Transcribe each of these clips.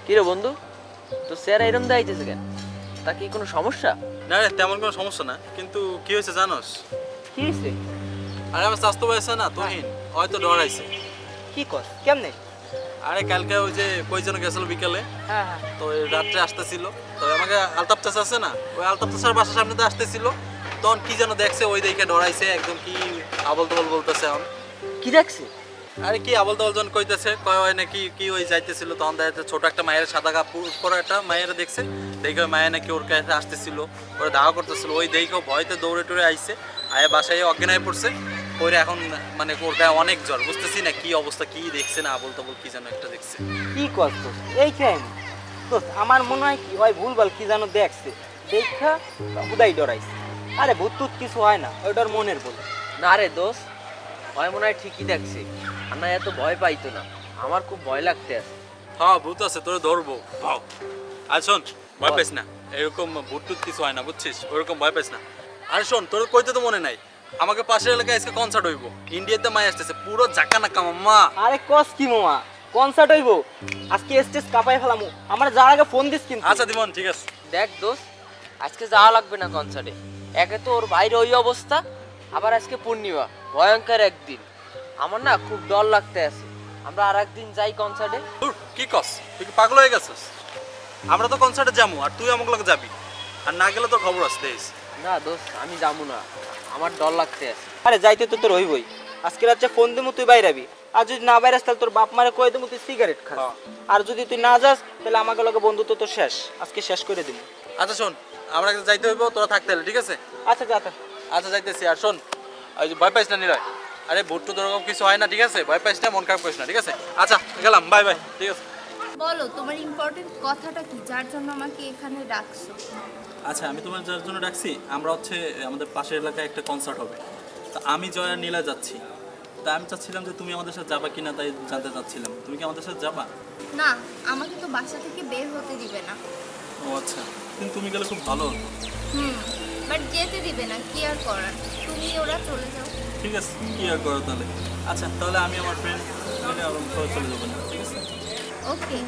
কি রে বন্ধু, তোর চেহারা এরম দেখাইতেছে কেন? তা কি কোনো সমস্যা? না রে, তেমন কোনো সমস্যা না, কিন্তু কি হয়েছে জানোস? কি হয়েছে? আরে আমার স্বাস্থ্য বয়সে না তুহিন হয়তো ডরাইছে। কি কস কেমনে? আরে কালকে ওই যে কই যেন গেছিল বিকালে, হ্যাঁ হ্যাঁ। তো ওই রাত্রে আসতেছিল, তো আমাকে আলতাপ চাষা আছে না, ওই আলতাপ চাষার বাসার সামনে দিয়ে আসতেছিল, তখন কি যেন দেখছে, ওই দেখে ডরাইছে একদম, কি আবল তবল বলতেছে এখন। কি দেখছে? আরে কি আবল তবল জন কইতেছে, কয় হয় নাকি কি ওই যাইতেছিল, তখন দেখা যাচ্ছে ছোট একটা মায়ের সাদা কাপড় পরা একটা মায়ের দেখছে, দেখে ওই মায়ের নাকি ওর কাছে আসতেছিল, ওরা দাওয়া করতেছিল, ওই দেখেও ভয়তে দৌড়ে টৌড়ে আইছে, আয়া বাসায় অজ্ঞান হয়ে পড়ছে। ওরে এখন মানে ওর গায়ে অনেক জ্বর, বুঝতেছি না কি অবস্থা, কি দেখছে না আবল তাবল কি যেন একটা দেখছে। কি কস দোস্ত? এই কাহিনী দোস্ত, আমার মনে হয় কি হয় ভুলভাল কি যেন দেখছে, দেখা হুদাই ডরাইছে। আরে ভূত টুত কিছু হয় না, ওইটার মনের বল। না রে দোস্ত, ভয় মনে হয় ঠিকই দেখছে, আর না এত ভয় পাইতো না। আমার খুব ভয় লাগতে আছে। হ্যাঁ ভূত আছে, তোরে ধরবো ভাও। আর শোন, ভয় পাইস না, এরকম ভূত টুত কিছু হয় না, বুঝছিস, ওরকম ভয় পাইস না। আর শোন, তোর কইতে তো মনে নাই, আমাকে পাশের এলাকায় আজকে কনসার্ট হইব, ইন্ডিয়াতে মাই আসতেছে, পুরো জাকা নাকা মাম্মা। আরে কস কি মামা, কনসার্ট হইব? আজকে স্টেজ কাপাই ফেলামু, আমার যার আগে ফোন দিস কিন্তু। আচ্ছা দিমন, ঠিক আছে। দেখ দোস্ত, আজকে যাওয়া লাগবে না কনসার্টে। একে তো ওর বাইরে ওই অবস্থা, আবার আজকে পূর্ণিমা, ভয়ঙ্কর একদিন। আমার না খুব ডর লাগতে আছে। আমরা আর একদিন যাই কনসার্টে। ধুর, কি কস, তুই কি পাগল হয়ে গেছিস? আমরা তো কনসার্টে যাবো, আর তুই আমাকে লোক যাবি, আর না গেলে তোর খবর আসতে। না দোস্ত, আমি যাবো না, আমার ডর লাগতে আছে। আরে যাইতে তো তোর হইবই, আজকে রাত্রে ফোন দিমু, তুই বাইরাবি। আর যদি না বাইরাস তাহলে তোর বাপ মারে কয়ে দিমু তুই সিগারেট খাস। হ্যাঁ। আর যদি তুই না যাস তাহলে আমাকে লগে বন্ধুত্ব তো শেষ, আজকে শেষ করে দিমু। আচ্ছা শোন, আমরা একটা যাইতে হইব, তোরা থাকতে হলে, ঠিক আছে? আচ্ছা যা তা। আচ্ছা যাইতেছি। আর শোন, ওই যে ভয় পাইস না নিলয়, আরে ভুট্টু তোরকম কিছু হয় না, ঠিক আছে? ভয় পাইস না, মন খারাপ করিস না, ঠিক আছে? আচ্ছা গেলাম, বাই বাই, ঠিক আছে? বলো তোমার ইম্পর্টেন্ট কথাটা কি, যার জন্য আমাকে এখানে ডাকছো? আচ্ছা, আমি তোমার যার জন্য ডাকছি, আমরা হচ্ছে আমাদের পাশের এলাকায় একটা কনসার্ট হবে, তা আমি জয় আর নীলা যাচ্ছি। তা আমি চাচ্ছিলাম যে তুমি আমাদের সাথে যাবা কিনা, তাই জানতে চাচ্ছিলাম, তুমি কি আমাদের সাথে যাবা? না, আমাকে তো বাসা থেকে বের হতে দিবে না। ও আচ্ছা, কিন্তু তুমি গেলে খুব ভালো হতো। বাট যেতে দিবে না, কি আর করার, তুমি ওরা চলে যাও। ঠিক আছে, কি আর করো তাহলে। আচ্ছা তাহলে আমি আমার ফ্রেন্ড মিলে আবার চলে যাবো না, ঠিক আছে? ওকে,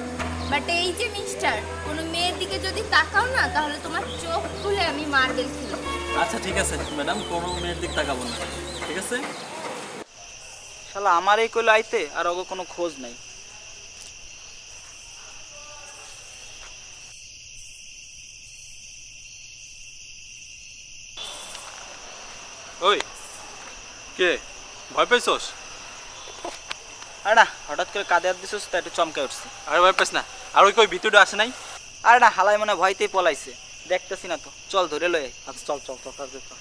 বাট এই যে মিস্টার, কোনো মেয়ের দিকে যদি তাকাও না তাহলে তোমার চোখ খুলে আমি মার্বেল খেলবো। আচ্ছা ঠিক আছে ম্যাডাম, কোনো মেয়ের দিক তাকাবো না, ঠিক আছে? শালা আমার এই কইলো আইতে, আর ওগো কোনো খোঁজ নাই। ওই কে, ভয় পাইছস? আরে না, হঠাৎ করে কাঁদে হাত দিছিস তো একটু চমকে উঠছি। আরে ভয় পাইস না, আর ওই কই ভিতরে আসে নাই? আরে না, হালাই মনে হয় ভয়তেই পলাইছে, দেখতেছি না তো, চল ধরে লই আই। আচ্ছা চল চল চল চল।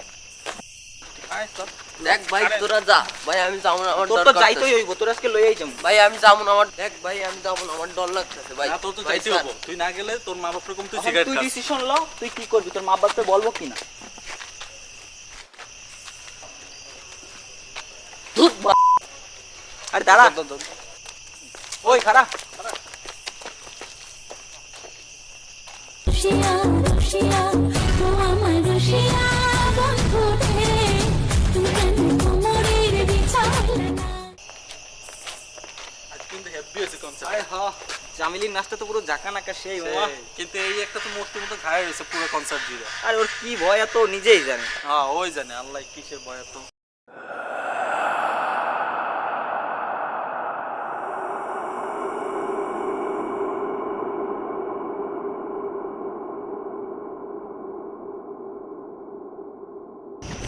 আয় চল। দেখ ভাই, তোরা যা ভাই, আমি যাবো না, আমার তোর ডর তো লাগতেছে। যাইতেই হইব, তোর আজকে লই আই যাম। ভাই আমি যাবো না, আমার দেখ ভাই, আমি যাবো না, আমার ডর লাগতেছে ভাই। না তোর তো ভাই, যাইতে স্যার। হবো, তুই না গেলে তোর মা বাপ রকম তুই এখন সিগারেট তুই খাস। ডিসিশন ল, তুই কি করবি, তোর মা বাপকে বলবো কিনা। ধুত বা- আরে দাঁড়া, ওই খারাপ। রুশিয়া রুশিয়া ও আমার রুশিয়া বন্ধু রে, তুমি কেন কোমরের বিছালে না? আজ কিন্তু হেভি হয়েছে কনসার্ট। আরে হ্যাঁ, জামিলির নাচটা তো পুরো জাকা নাকা সেই মামা। কিন্তু এই একটা তো মূর্তির মতো ঘায়ে রয়েছে পুরো কনসার্ট জুড়ে। আর ওর কি ভয় এত নিজেই জানে। হ্যাঁ ওই জানে আল্লাহ কিসের ভয় তো।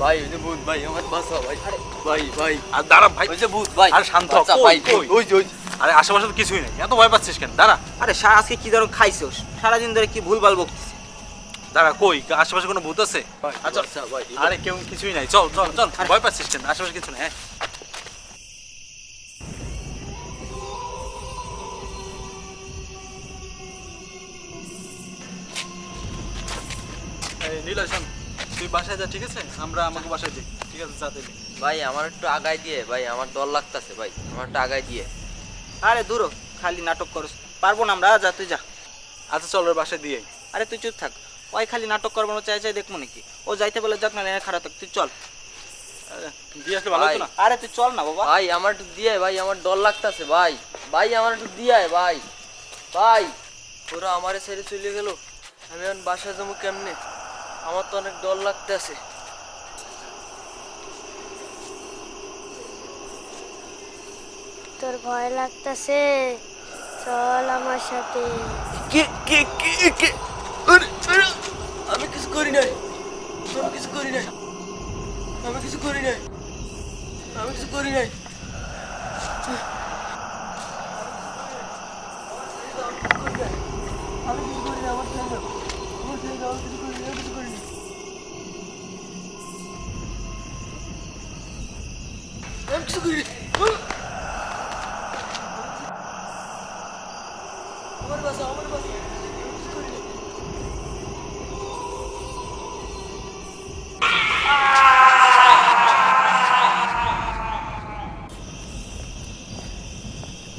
ভাই ওই যে ভূত ভাই, আমার বাঁচা ভাই। ভাই ভাই, আর দাঁড়া ভাই, ওই যে ভূত ভাই। আর শান্ত হ, আচ্ছা কই, ভাই, কই? ওই যে ওই যে। আরে আশেপাশে তো কিছুই নেই, এত ভয় পাচ্ছিস কেন? দাঁড়া আরে আজকে কি ধরো খাইছোস, সারাদিন ধরে কি ভুলভাল বকতিস। দাঁড়া, কই আশেপাশে কোনো ভূত আছে? আচ্ছা আচ্ছা ভাই, আরে কেউ কিছুই নাই, চল চল চল, ভয় পাচ্ছিস কেন? আশেপাশে কিছু নেই। হ্যাঁ এই নীলা শোন, তুই বাসায় যা, ঠিক আছে? আমরা আমাকে বাসায় যাই, ঠিক আছে? যা দিবি। ভাই আমার একটু আগায় দিয়ে ভাই, আমার ডর লাগতেছে ভাই, আমার একটু আগায় দিয়ে। আরে দূর হ, খালি নাটক করস, পারবো না আমরা, যা তুই যা। আচ্ছা চল ওর বাসায় দিয়ে আই। আরে তুই চুপ থাক, ওই খালি নাটক করবো না, চাই চাই দেখবো নাকি? ও যাইতে বলে যাক না, লেনে খারাপ থাক, তুই চল। আরে, দিয়ে আসলে ভালো হতো না? আরে তুই চল না বাবা। ভাই আমার একটু দিয়ে ভাই, আমার ডর লাগতেছে ভাই। ভাই আমার একটু দিয়ে ভাই। ভাই ওরা আমারে ছেড়ে চলে গেল, আমি এখন বাসায় যাবো কেমনে? আমার তো অনেক ডর লাগতেছে। তোর ভয় লাগতেছে, চল আমার সাথে। কে কে কে কে? আরে, আরে, আমি কিছু করি নাই, আমি কিছু করি নাই, আমি কিছু করি নাই, আমি কিছু করি নাই। আমি কিছু করি না, আমার ছেড়ে দাও, আমার ছেড়ে দাও, আমি কিছু করি না, আমি কিছু করি না। আমি কিছু করি না। আমার বাসা, আমার বাসা, আমি কিছু করি না।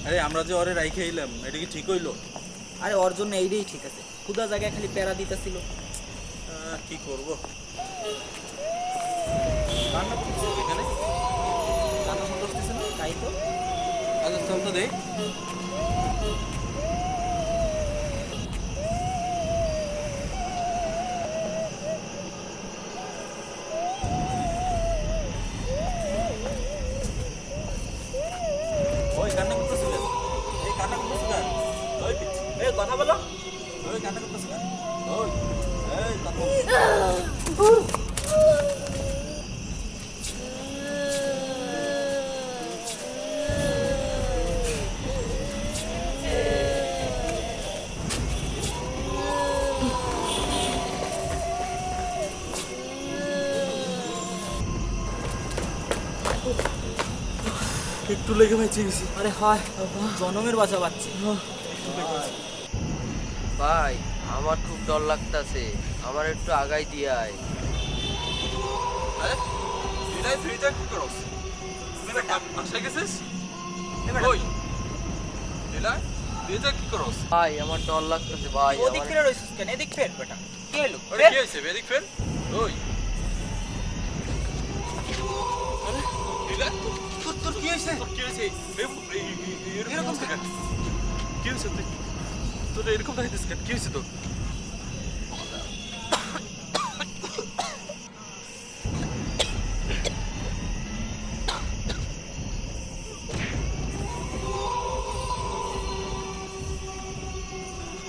আরে আমরা যে ওরে রাইখে এলাম, এটা কি ঠিক হইলো? আরে ওর জন্য এইটাই ঠিক আছে, ক্ষুধা জায়গায় খালি প্যারা দিতেছিল। কি করব? রান্না করছিস এখানে? রান্না শব্দ আসতেছে না, তাই তো। আচ্ছা চল তো দে। ওই কান্না করতেছ কেন? এই কান্না করতেছ কেন? ওই পিচ্ছি। এই কথা বলো। ওই কান্না করতেছ কেন? ওই এই কথা বল। একটু লেগে বেঁচে গেছি। আরে হয় জনমের বাঁচা পাচ্ছি। ভাই, আমার খুব ডর লাগতাছে, আমার একটু আগাই দিয়ে আয়। আরে বিলাই তুই এটা কি করছ? তুই না বাসায় গেছিস? ওই বিলাই তুই এটা কি করছ? ভাই, আমার ডর লাগতাছে ভাই। ওদিক আমার- ফিরে রইছিস কেন? এদিক ফের বেটা। কি হলো? আরে কি হইছে? এদিক ফের। ওই আরে বিলাই তোর কি হইছে? তোর কি হইছে? এরকম কেন? কি হইছে তুই? তোর এরকম দেখাইছিস কেন? কি হইছে তোর?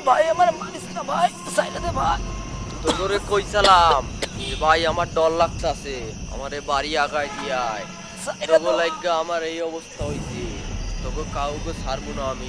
ভাই, আমার মারিস না ভাই, সাইডে দে ভাই। তোরে কইছিলাম যে ভাই আমার ডর লাগতাছে, আমারে বাড়ি আগায় দিয়ে আয়। তোগো লাগা আমার এই অবস্থা হইছে, তোগো কাউকে ছাড়বো না আমি।